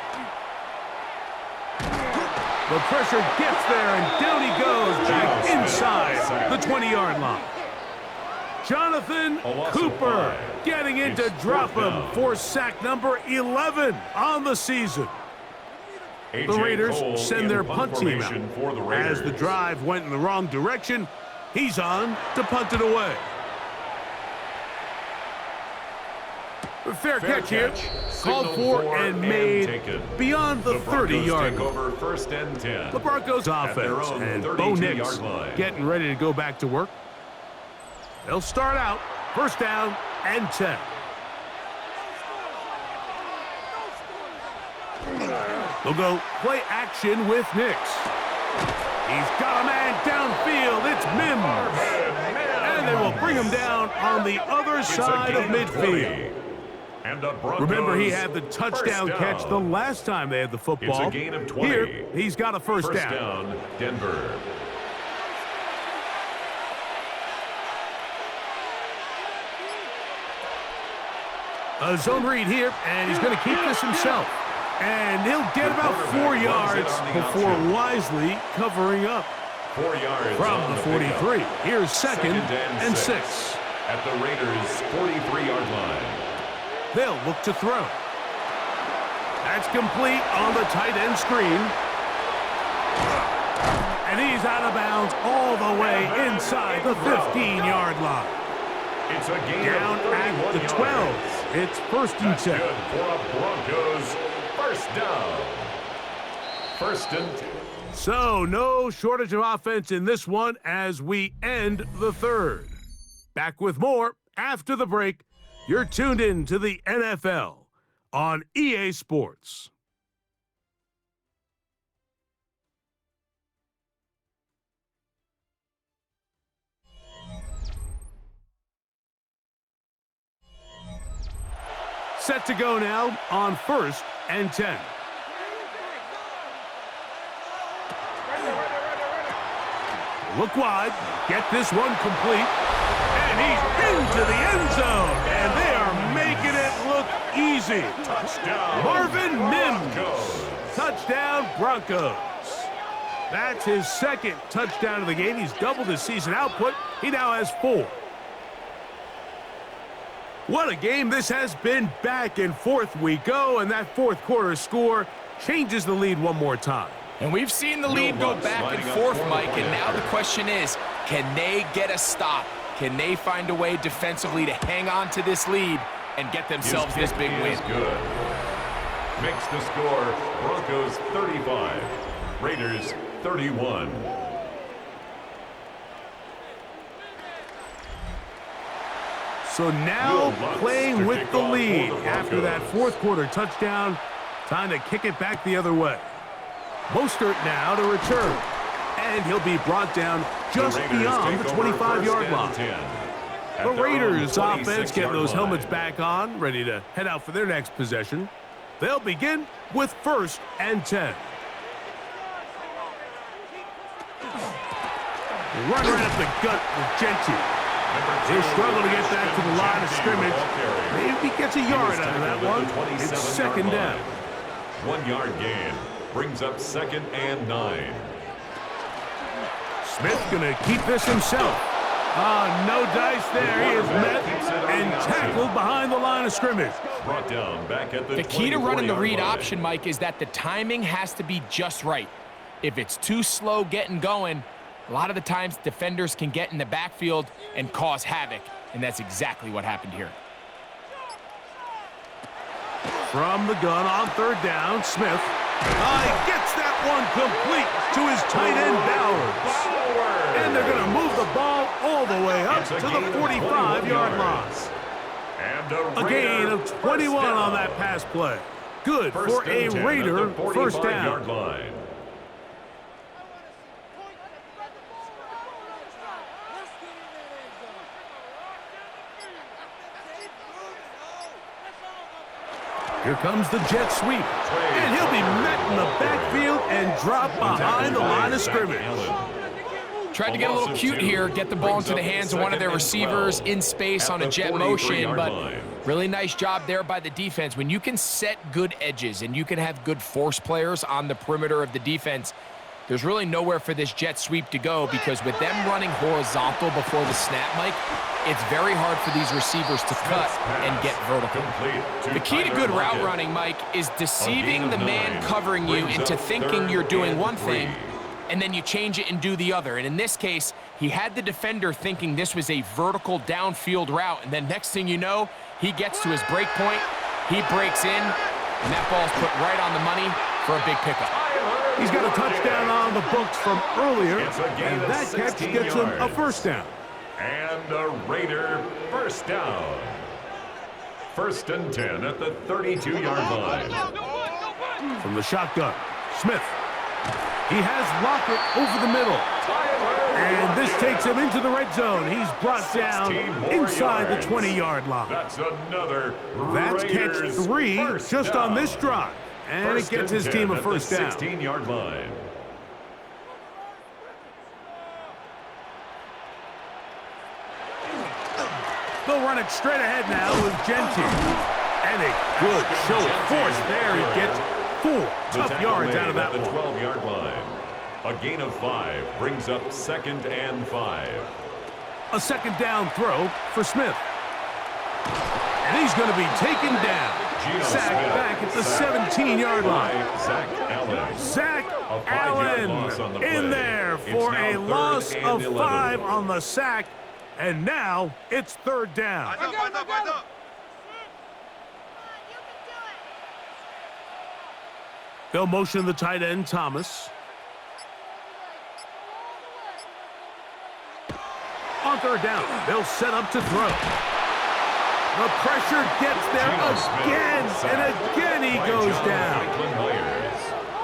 The pressure gets there, and down he goes back inside the 20-yard line. Jonathan Cooper getting in to drop him for sack number 11 on the season. The Raiders send their punt team out. As the drive went in the wrong direction, he's on to punt it away. Fair catch here, called for and made beyond the 30-yard line. Over 1st and 10. The Broncos offense and Bo Nix getting ready to go back to work. They'll start out 1st down and 10. They'll go play action with Nix. He's got a man downfield. It's Mims. And they will bring him down on the other side of midfield. Remember, he had the touchdown catch the last time they had the football. It's a gain of 20. Here, he's got a first down. First down, Denver. A zone read here, and he's going to keep this himself. And he'll get about 4 yards before wisely covering up. 4 yards From on the pickup. 43, here's second and 6. At the Raiders' 43-yard line. They'll look to throw. That's complete on the tight end screen. And he's out of bounds all the way inside the 15-yard line. It's a gain Down of 31 at the 12. yards. It's first and That's 10. good for a Broncos first down. First and 10. So no shortage of offense in this one as we end the third. Back with more after the break. You're tuned in to the NFL on EA Sports. Set to go now on first and 10. Look wide, get this one complete, and he's into the end zone, and they are making it look easy. Touchdown. Marvin Mims. Broncos. Touchdown, Broncos. That's his second touchdown of the game. He's doubled his season output. He now has 4. What a game this has been. Back and forth we go, and that fourth quarter score changes the lead one more time. And we've seen the lead go back and forth, Mike, and now the question is, can they get a stop? Can they find a way defensively to hang on to this lead and get themselves this big win? Is good. Makes the score Broncos 35, Raiders 31. So now playing with the lead after that fourth quarter touchdown, time to kick it back the other way. Mostert now to return, and he'll be brought down just beyond the 25-yard line. The Raiders offense getting those helmets back on, ready to head out for their next possession. They'll begin with first and 10. Run right up the gut with Genty. They struggle to get back to the line of scrimmage. Maybe he gets a yard out of that one. It's second down. 1 yard gain brings up second and 9. Smith going to keep this himself. No dice there. He is met and tackled behind the line of scrimmage. Brought down back at the key to running the read line. option, Mike, is that the timing has to be just right. If it's too slow getting going, a lot of the times defenders can get in the backfield and cause havoc, and that's exactly what happened here. From the gun on third down, Smith. He gets that one complete to his tight end, Bowers. And they're going to move the ball all the way up to the 45-yard line. And A gain of 21 on that pass play. Good for a Raider first down. Line. Here comes the jet sweep. And he'll be met in the backfield and dropped behind the line of scrimmage. Tried to get a little cute here, get the ball into the hands of one of their receivers in space on a jet motion, but really nice job there by the defense. When you can set good edges and you can have good force players on the perimeter of the defense, there's really nowhere for this jet sweep to go, because with them running horizontal before the snap, Mike, it's very hard for these receivers to cut and get vertical. The key to good route running, Mike, is deceiving the man covering you into thinking you're doing one thing, and then you change it and do the other. And in this case, he had the defender thinking this was a vertical downfield route, and then next thing you know, he gets to his break point, he breaks in, and that ball's put right on the money for a big pickup. He's got a touchdown on the books from earlier, and that catch gets him a first down. And a Raider first down. First and 10 at the 32-yard line. From the shotgun, Smith. He has Lockett over the middle. And this takes him into the red zone. He's brought down inside the 20-yard line. That's another That's catch Raiders 3 first just down. on this drive. And it gets his team a first down. 16-yard line. They'll run it straight ahead now with Genty. And a good show of force there. He gets 4 tough yards out of that the one. 12-yard line. A gain of 5 brings up 2nd and 5. A second down throw for Smith. And he's going to be taken down. Sack back at the 17-yard line. Zach Allen. Zach A 5-yard loss on Allen the play. in there It's for now a 3rd loss and of 11. 5 on the sack. And now it's 3rd down. They'll motion the tight end, Thomas. On 3rd down, they'll set up to throw. The pressure gets there again, and again he goes down.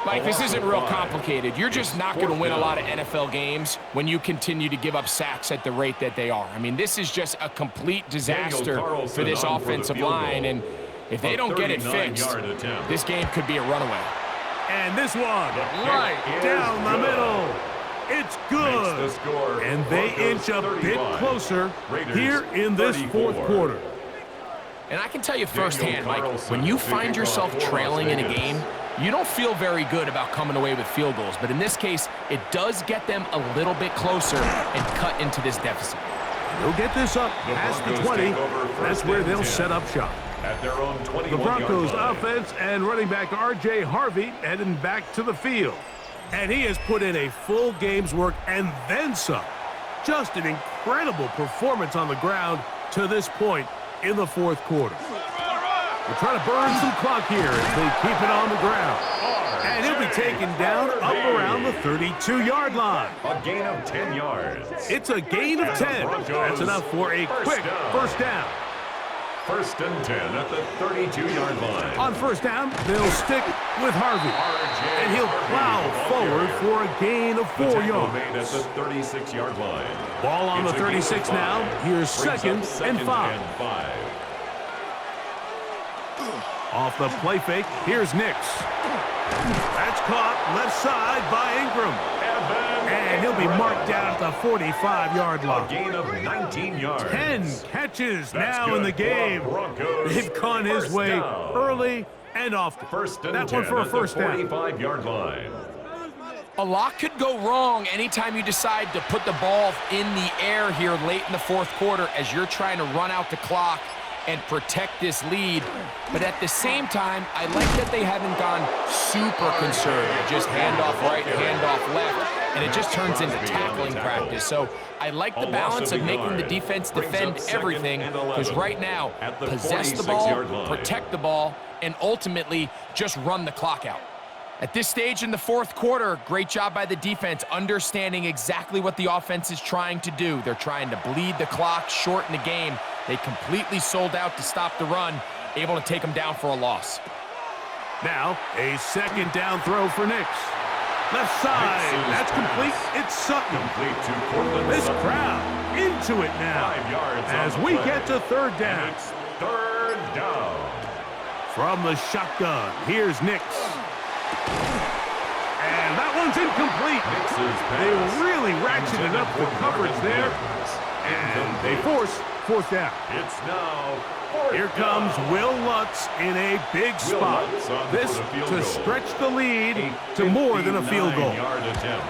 Mike, this isn't real complicated. You're just not going to win a lot of NFL games when you continue to give up sacks at the rate that they are. I mean, this is just a complete disaster for this offensive line, and if they don't get it fixed, this game could be a runaway. And this one, right down the middle. It's good. And they inch a bit closer here in this 4th quarter. And I can tell you firsthand, Mike, when you find yourself trailing in a game, you don't feel very good about coming away with field goals. But in this case, it does get them a little bit closer and cut into this deficit. They'll get this up past the 20. That's where they'll set up shop. At their own 21-yard The Broncos line. offense and running back R.J. Harvey heading back to the field. And he has put in a full game's work and then some. Just an incredible performance on the ground to this point in the 4th quarter. We're trying to burn some clock here as they keep it on the ground. And he'll be taken down up around the 32-yard line. A gain of 10 yards. It's a gain of 10. That's enough for a quick first down. 1st and 10 at the 32-yard line. On first down, they'll stick with Harvey. And he'll plow forward for a gain of 4 yards. Made at the 36-yard line. Ball on the 36 now. Here's 2nd and 5. Off the play fake, here's Nix. That's caught left side by Ingram. And he'll be marked down at the 45-yard A line. gain of 19 yards. 10 catches That's now good in the for game. Broncos. They've gone his First way down. early and often. 1st and That 10 one for a at first the down. 45-yard line. A lot could go wrong anytime you decide to put the ball in the air here late in the 4th quarter as you're trying to run out the clock and protect this lead. But at the same time, I like that they haven't gone super conservative. Just handoff right, handoff left, and it just turns into tackling practice. So I like the balance of making the defense defend everything, because right now, possess the ball, protect the ball, and ultimately just run the clock out. At this stage in the 4th quarter, great job by the defense, understanding exactly what the offense is trying to do. They're trying to bleed the clock, shorten the game. They completely sold out to stop the run, able to take them down for a loss. Now, a 2nd down throw for Nix. Left side, that's complete. It's Sutton. Complete to Cortland This Sutton. crowd into it now 5 yards as on the we play. get to 3rd down. And it's 3rd down. From the shotgun, here's Nix. And that one's incomplete. Nix's They pass. really ratcheted up the coverage there, and they force 4th down. It's now 4th Here comes down. Will Lutz in a big spot. Lutz on This for the field to goal. stretch the lead A to more than a field goal. 59-yard attempt.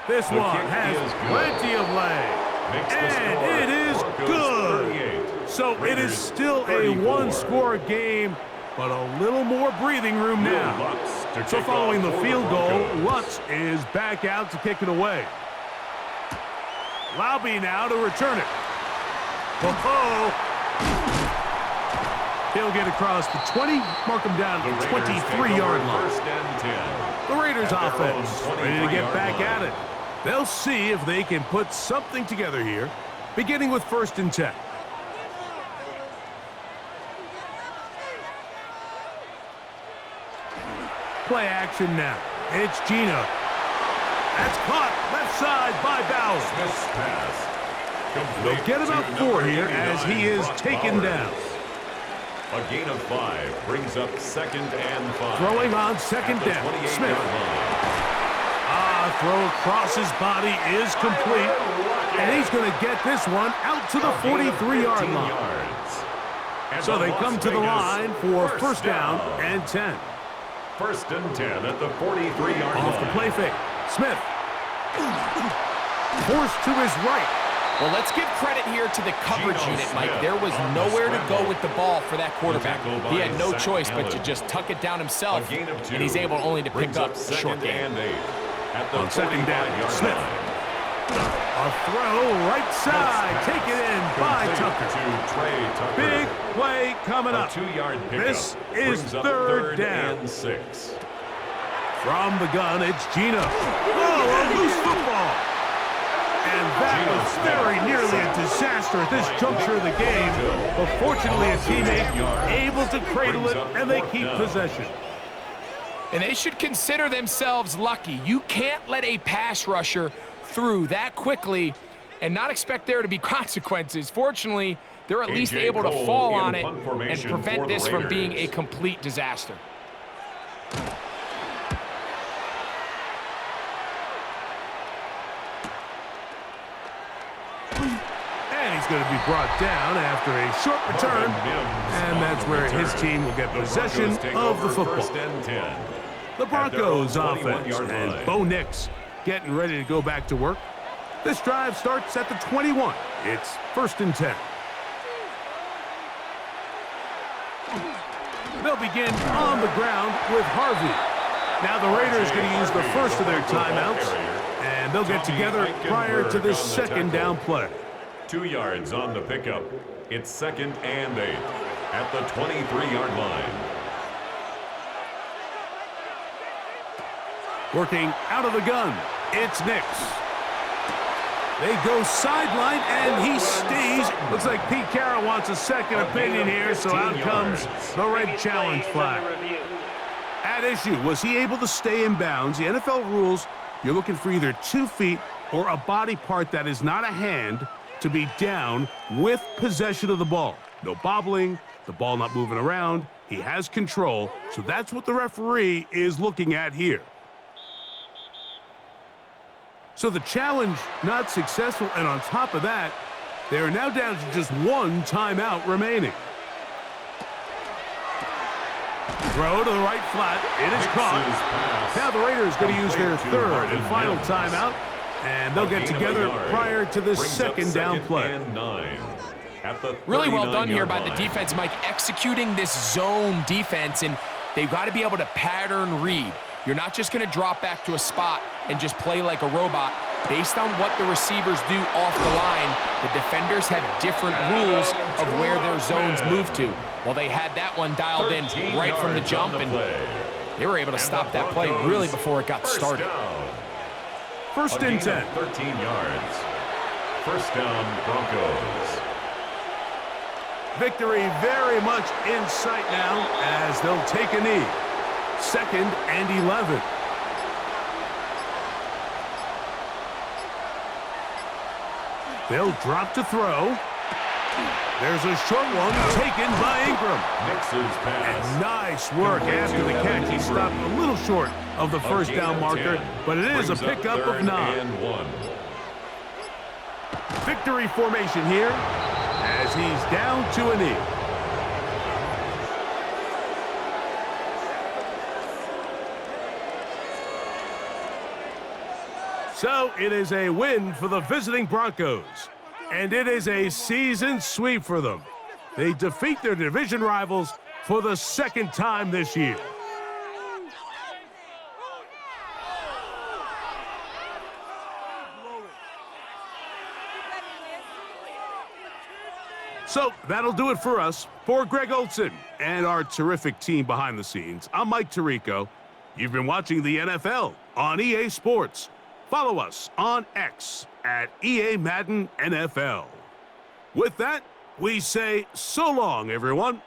This The one kick has is good. plenty of leg. Makes the And score. it is Broncos good. 38. So it is Raiders still a 34. one-score game, but a little more breathing room Will now. Lutz to So kick following off the for field goal, Broncos. Lutz is back out to kick it away. Laube now to return it. Oh, he'll get across the 20, mark him down The at the Raiders take 23-yard over line. 1st and 10. The Raiders At their own offense ready to get 23-yard back line. at it. They'll see if they can put something together here, beginning with 1st and 10. Play action now. It's Gino. That's caught left side by Bauer. Smith's pass. They'll Complete get about to 4 number here as he 89, is Brock taken Bowers. down. A gain of 5 brings up 2nd and 5. Throwing on 2nd At the down. 28-yard Smith. line. Throw across his body is complete. And he's going to get this one out to the 43-yard 15 line. yards. And So the they Las come to the Vegas line for first down down. and 10. First and 10 at the 43-yard line. Off the play fake. Smith. Forced to his right. Well, let's give credit here to the coverage unit, Mike. There was nowhere to go with the ball for that quarterback. He had no choice but to just tuck it down himself, and he's able only to pick up a short gain. On second down, Smith. A throw right side. Take it in by Tucker. Big play coming up. This is third down. And 6. From the gun, it's Gino. Oh, a loose football. And that was very nearly a disaster at this juncture of the game. But fortunately, a teammate able to cradle it, and they keep possession. And they should consider themselves lucky. You can't let a pass rusher through that quickly and not expect there to be consequences. Fortunately, they're at least able to fall on it and prevent this from being a complete disaster. And he's going to be brought down after a short return. And that's where his team will get possession of the football. The Broncos offense, and Bo Nix getting ready to go back to work. This drive starts at the 21. It's first and 10. They'll begin on the ground with Harvey. Now the Raiders going to use the first of their timeouts, and they'll get together prior to this second down play. 2 yards on the pickup. It's second and 8 at the 23-yard line. Working out of the gun, it's Nix. They go sideline, and he stays. Looks like Pete Carroll wants a second opinion here, so out comes the red challenge flag. At issue, was he able to stay in bounds? The NFL rules, you're looking for either 2 feet or a body part that is not a hand to be down with possession of the ball. No bobbling, the ball not moving around. He has control, so that's what the referee is looking at here. So the challenge not successful, and on top of that, they are now down to just 1 timeout remaining. Throw to the right flat. It is caught. Now the Raiders going to use their third and final timeout, and they'll get together prior to this second down play. Really well done here by the defense, Mike, executing this zone defense, and they've got to be able to pattern read. You're not just going to drop back to a spot and just play like a robot. Based on what the receivers do off the line, the defenders have different rules of where their zones move to. Well, they had that one dialed in right from the jump, and they were able to stop that play really before it got started. First and 10. 13 yards. First down, Broncos. Victory very much in sight now as they'll take a knee. Second and 11. They'll drop to throw. There's a short one taken by Ingram. Nix's pass. And nice work after the catch. He stopped a little short of the first down marker, but it is a pickup of 9. Victory formation here as he's down to a knee. So it is a win for the visiting Broncos, and it is a season sweep for them. They defeat their division rivals for the second time this year. So that'll do it for us. For Greg Olson and our terrific team behind the scenes, I'm Mike Tirico. You've been watching the NFL on EA Sports. Follow us on X at EA Madden NFL. With that, we say so long, everyone.